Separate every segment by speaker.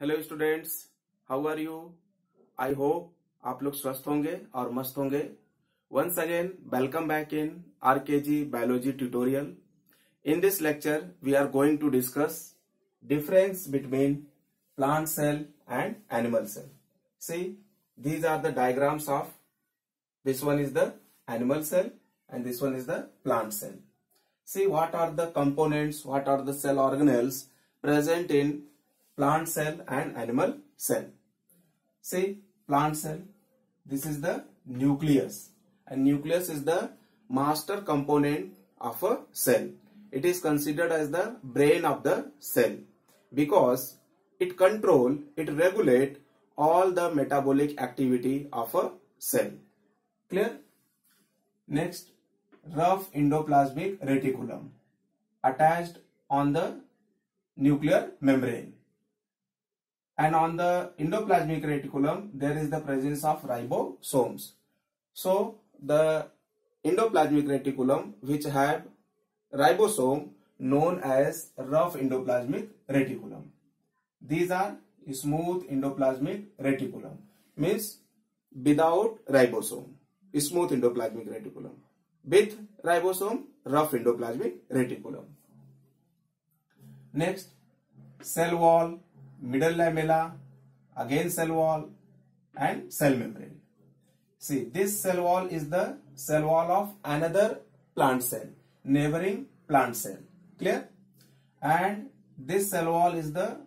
Speaker 1: Hello students, how are you? I hope आप लोग स्वस्थ होंगे और मस्त होंगे। Once again welcome back in RKG biology tutorial. In this lecture we are going to discuss difference between plant cell and animal cell. See, these are the diagrams of this one is the animal cell and this one is the plant cell. See what are the components, what are the cell organelles present in plant cell and animal cell. See, plant cell, this is the nucleus, and nucleus is the master component of a cell. It is considered as the brain of the cell because it regulate all the metabolic activity of a cell. Clear? Next, rough endoplasmic reticulum attached on the nuclear membrane. And on the endoplasmic reticulum, there is the presence of ribosomes. So, the endoplasmic reticulum which have ribosome known as rough endoplasmic reticulum. These are smooth endoplasmic reticulum, means without ribosome, smooth endoplasmic reticulum. With ribosome, rough endoplasmic reticulum. Next, cell wall, middle lamella, again cell wall and cell membrane. See, this cell wall is the cell wall of another plant cell, neighboring plant cell. Clear? And this cell wall is the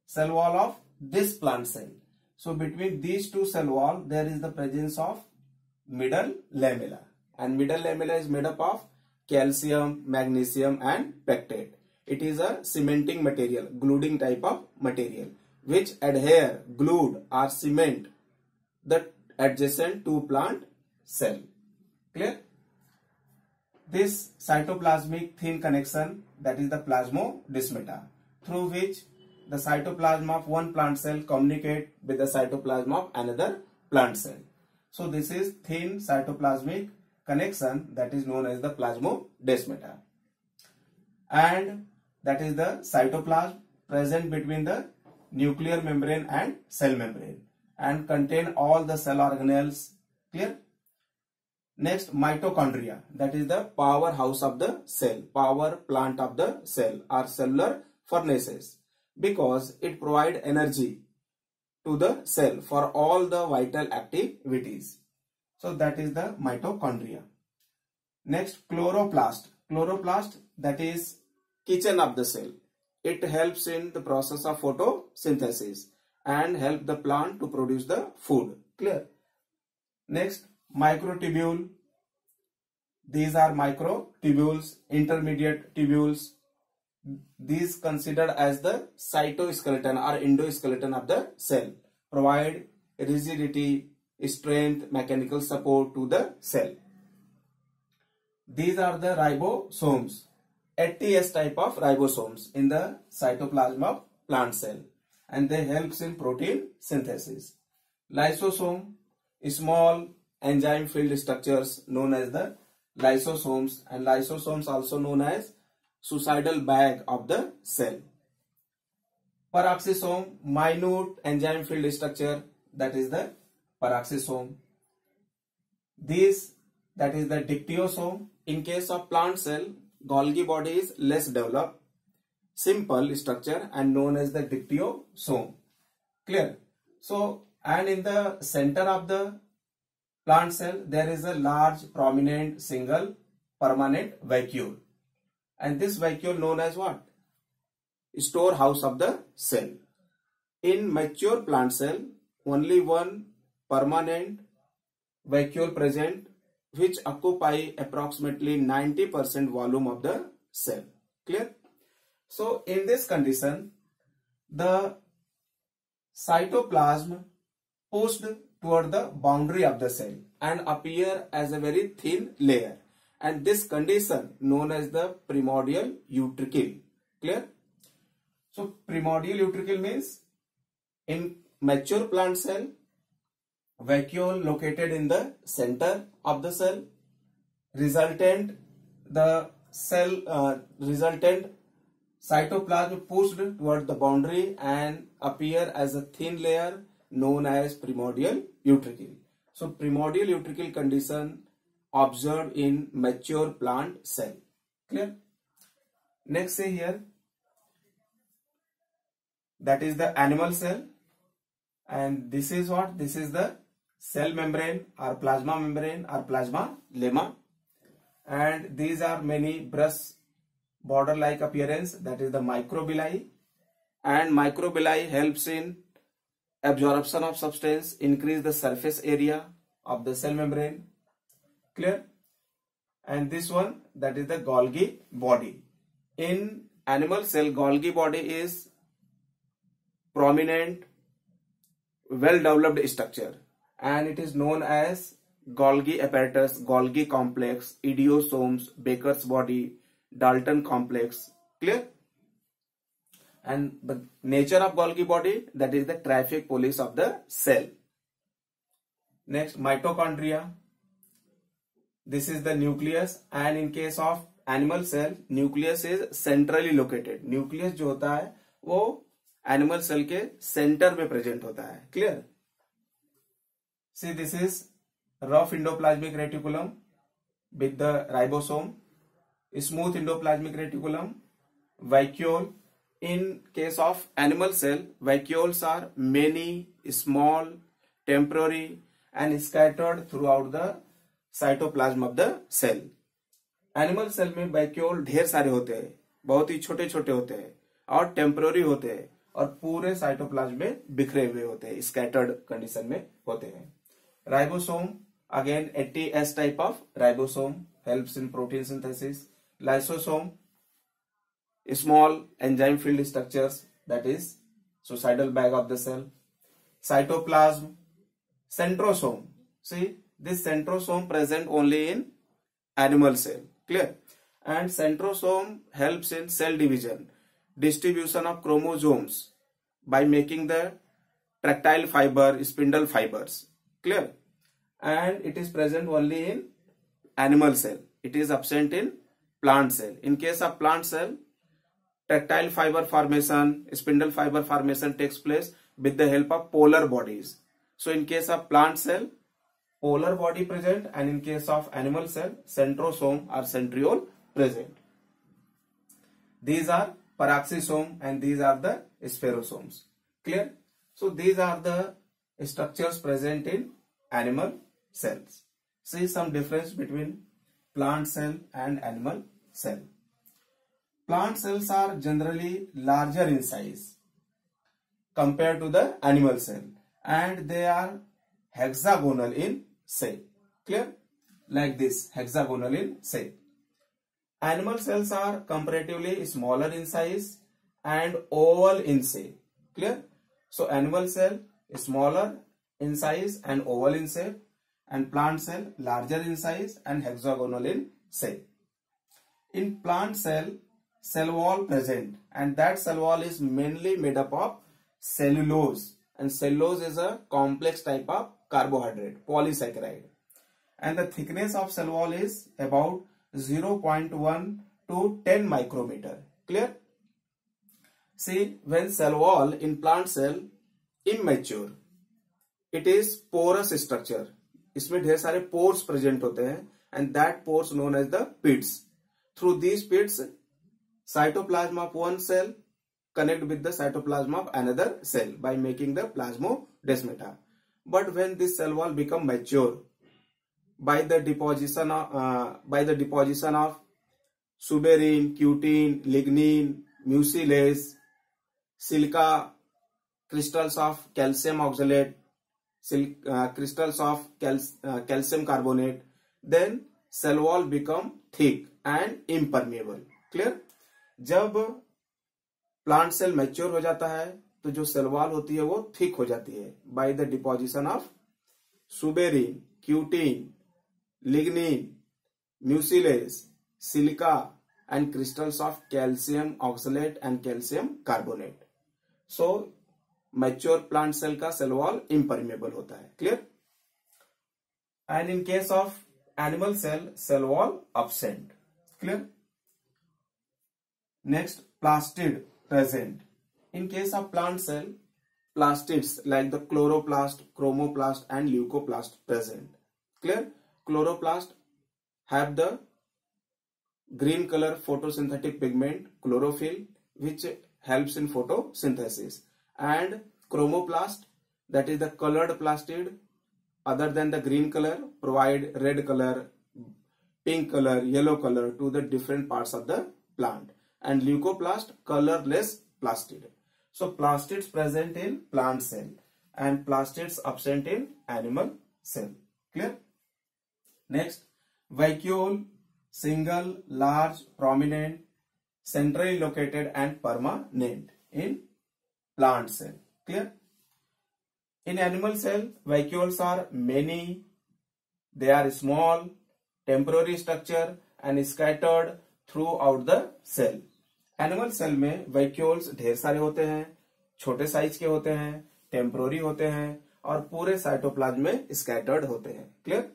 Speaker 1: cell wall of this plant cell. So between these two cell wall there is the presence of middle lamella, and middle lamella is made up of calcium, magnesium and pectate. It is a cementing material, gluing type of material which adhere, glued or cement the adjacent to plant cell. Clear? This cytoplasmic thin connection, that is the plasmodesmata, through which the cytoplasm of one plant cell communicate with the cytoplasm of another plant cell. So this is thin cytoplasmic connection, that is known as the plasmodesmata. And that is the cytoplasm present between the nuclear membrane and cell membrane and contain all the cell organelles. Clear? Next, mitochondria, that is the powerhouse of the cell, power plant of the cell or cellular furnaces, because it provide energy to the cell for all the vital activities. So that is the mitochondria. Next, chloroplast. Chloroplast, that is kitchen of the cell. It helps in the process of photosynthesis and help the plant to produce the food. Clear? Next, microtubule. These are microtubules, intermediate tubules. These considered as the cytoskeleton or endoskeleton of the cell. Provide rigidity, strength, mechanical support to the cell. These are the ribosomes. 80S type of ribosomes in the cytoplasm of plant cell, and they helps in protein synthesis. Lysosome, small enzyme filled structures known as the lysosomes, and lysosomes also known as suicidal bag of the cell. Peroxisome, minute enzyme filled structure, that is the peroxisome. This, that is the dictyosome. In case of plant cell, Golgi body is less developed, simple structure and known as the dictyosome. Clear? So, and in the center of the plant cell there is a large prominent single permanent vacuole, and this vacuole known as what? Storehouse of the cell. In mature plant cell, only one permanent vacuole present which occupy approximately 90% volume of the cell. Clear? So in this condition, the cytoplasm pushed toward the boundary of the cell and appear as a very thin layer, and this condition known as the primordial utricle. Clear? So primordial utricle means in mature plant cell, vacuole located in the center of the cell, resultant cytoplasm pushed toward the boundary and appear as a thin layer known as primordial utricle. So primordial utricle condition observed in mature plant cell. Clear? Next, say here, that is the animal cell, and this is what? This is the cell membrane or plasma membrane or plasma lemma, and these are many brush border like appearance, that is the microvilli, and microvilli helps in absorption of substance, increase the surface area of the cell membrane. Clear? And this one, that is the Golgi body. In animal cell, Golgi body is prominent, well developed structure, and it is known as Golgi apparatus, Golgi complex, idiosomes, Baker's body, Dalton complex. Clear? And the nature of Golgi body, that is the traffic police of the cell. Next, mitochondria. This is the nucleus, and in case of animal cell, nucleus is centrally located. Nucleus जो होता है वो animal cell के center में present होता है. Clear? See, this is rough endoplasmic reticulum with the ribosome, smooth endoplasmic reticulum, vacuole. In case of animal cell, vacuoles are many, small, temporary and scattered throughout the cytoplasm of the cell. Animal cell में vacuole ढेर सारे होते हैं, बहुत ही छोटे छोटे होते हैं और टेम्पररी होते हैं और पूरे साइटोप्लाज्म में बिखरे हुए होते हैं, स्कैटर्ड कंडीशन में होते हैं. Ribosome, again 80S type of ribosome, helps in protein synthesis. Lysosome, small enzyme filled structures, that is suicidal bag of the cell. Cytoplasm, centrosome. See, this centrosome present only in animal cell. Clear? And centrosome helps in cell division, distribution of chromosomes by making the tractile fiber, spindle fibers. Clear? And it is present only in animal cell. It is absent in plant cell. In case of plant cell, tractile fiber formation, spindle fiber formation takes place with the help of polar bodies. So in case of plant cell, polar body present, and in case of animal cell, centrosome or centriole present. These are peroxisome and these are the spherosomes. Clear? So these are the structures present in animal cells. See some difference between plant cell and animal cell. Plant cells are generally larger in size compared to the animal cell, and they are hexagonal in shape. Clear? Like this, hexagonal in shape. Animal cells are comparatively smaller in size and oval in shape. Clear? So animal cell is smaller in size and oval in shape, and plant cell larger in size and hexagonal in shape. In plant cell, cell wall present, and that cell wall is mainly made up of cellulose, and cellulose is a complex type of carbohydrate, polysaccharide, and the thickness of cell wall is about 0.1 to 10 micrometer. Clear? See, when cell wall in plant cell immature, it is porous structure. इसमें ढेर सारे pores present होते हैं, and that pores known as the pits. Through these pits, cytoplasm of one cell connect with the cytoplasm of another cell by making the plasmodesmata. But when this cell wall become mature by the deposition of suberin, cutin, lignin, mucilase, silica, crystals of calcium oxalate, crystals of calcium carbonate, then cell wall become thick and impermeable. Clear? जब plant cell mature हो जाता है तो जो cell wall होती है वो thick हो जाती है by the deposition of suberin, cutin, lignin, mucilage, silica and crystals of calcium oxalate and calcium carbonate. So mature plant cell का सेल वॉल इम्परमेबल होता है. Clear? And in case of animal cell, cell wall absent. Clear? Next, plastid present. In case of plant cell, plastids like the chloroplast, chromoplast and leucoplast present. Clear? Chloroplast have the green color photosynthetic pigment chlorophyll, which helps in photosynthesis, and chromoplast, that is the colored plastid, other than the green color, provide red color, pink color, yellow color to the different parts of the plant, and leucoplast, colorless plastid. So plastids present in plant cell and plastids absent in animal cell. Clear? Next, vacuole, single, large, prominent, centrally located and permanent in plant cell. Clear? In animal cell, vacuoles are many, they are small, temporary structure and scattered throughout the cell. Animal cell में vacuoles ढेर सारे होते हैं, छोटे size के होते हैं, temporary होते हैं और पूरे साइटोप्लाज्म में स्कैटर्ड होते हैं. Clear?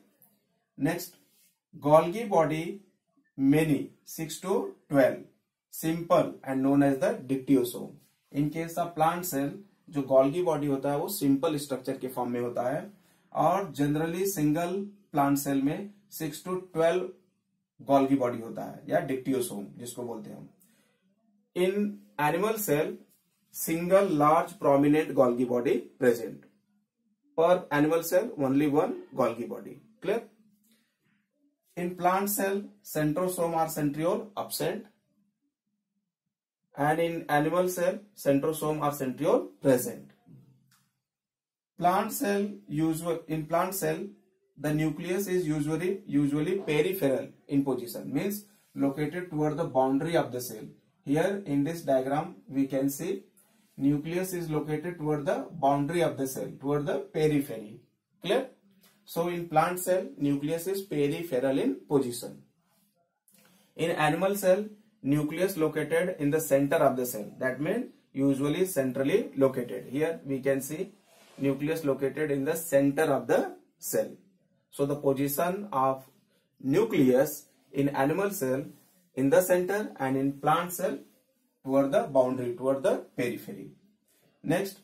Speaker 1: Next, Golgi body many 6 to 12, simple and known as the dictyosome. In case of plant cell जो गोल्गी बॉडी होता है वो सिंपल स्ट्रक्चर के फॉर्म में होता है और जनरली सिंगल प्लांट सेल में 6 to 12 गोल्गी बॉडी होता है या डिक्टियोसोम जिसको बोलते हैं हम. In animal cell, single large prominent Golgi body present. Per animal cell, only one Golgi body. Clear? In plant cell, centrosome or centriole absent, and in animal cell, centrosome or centriole present. In plant cell, the nucleus is usually peripheral in position, means located toward the boundary of the cell. Here in this diagram we can see nucleus is located toward the boundary of the cell, toward the periphery. Clear? So in plant cell nucleus is peripheral in position. In animal cell nucleus located in the center of the cell, that means usually centrally located. Here we can see nucleus located in the center of the cell. So the position of nucleus in animal cell in the center and in plant cell toward the boundary, toward the periphery. Next,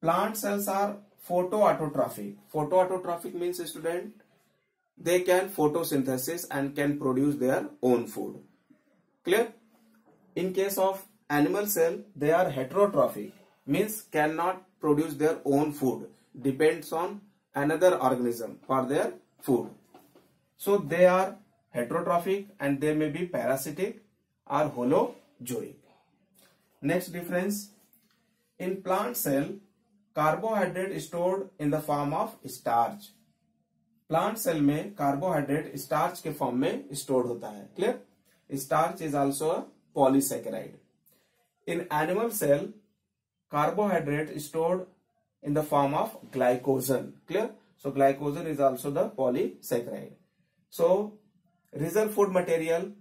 Speaker 1: plant cells are photoautotrophic. Photoautotrophic means, student, they can photosynthesis and can produce their own food. Clear? In case of animal cell, they are heterotrophic, means cannot produce their own food, depends on another organism for their food. So they are heterotrophic and they may be parasitic or holozoic. Next difference, in plant cell, carbohydrate stored in the form of starch. Plant cell में carbohydrate starch के form में stored होता है. Clear? Starch is also a polysaccharide. In animal cell, carbohydrate stored in the form of glycogen. Clear? So glycogen is also the polysaccharide. So reserve food material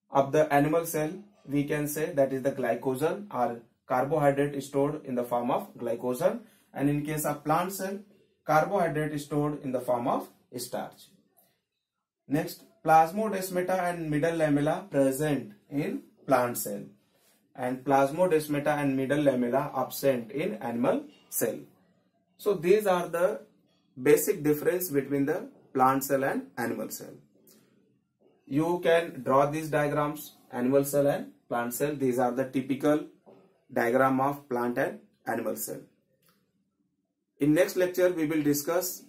Speaker 1: of the animal cell, we can say that is the glycogen or carbohydrate stored in the form of glycogen, and in case of plant cell, carbohydrate stored in the form of starch. Next, plasmodesmata and middle lamella present in plant cell and plasmodesmata and middle lamella absent in animal cell. So these are the basic difference between the plant cell and animal cell. You can draw these diagrams, animal cell and plant cell. These are the typical diagram of plant and animal cell. In next lecture, we will discuss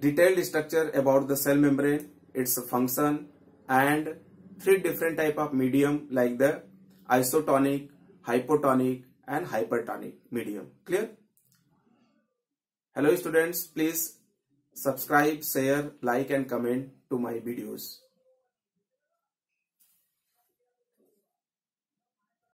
Speaker 1: detailed structure about the cell membrane, its function, and 3 different type of medium like the isotonic, hypotonic, and hypertonic medium. Clear? Hello students, please subscribe, share, like, and comment to my videos.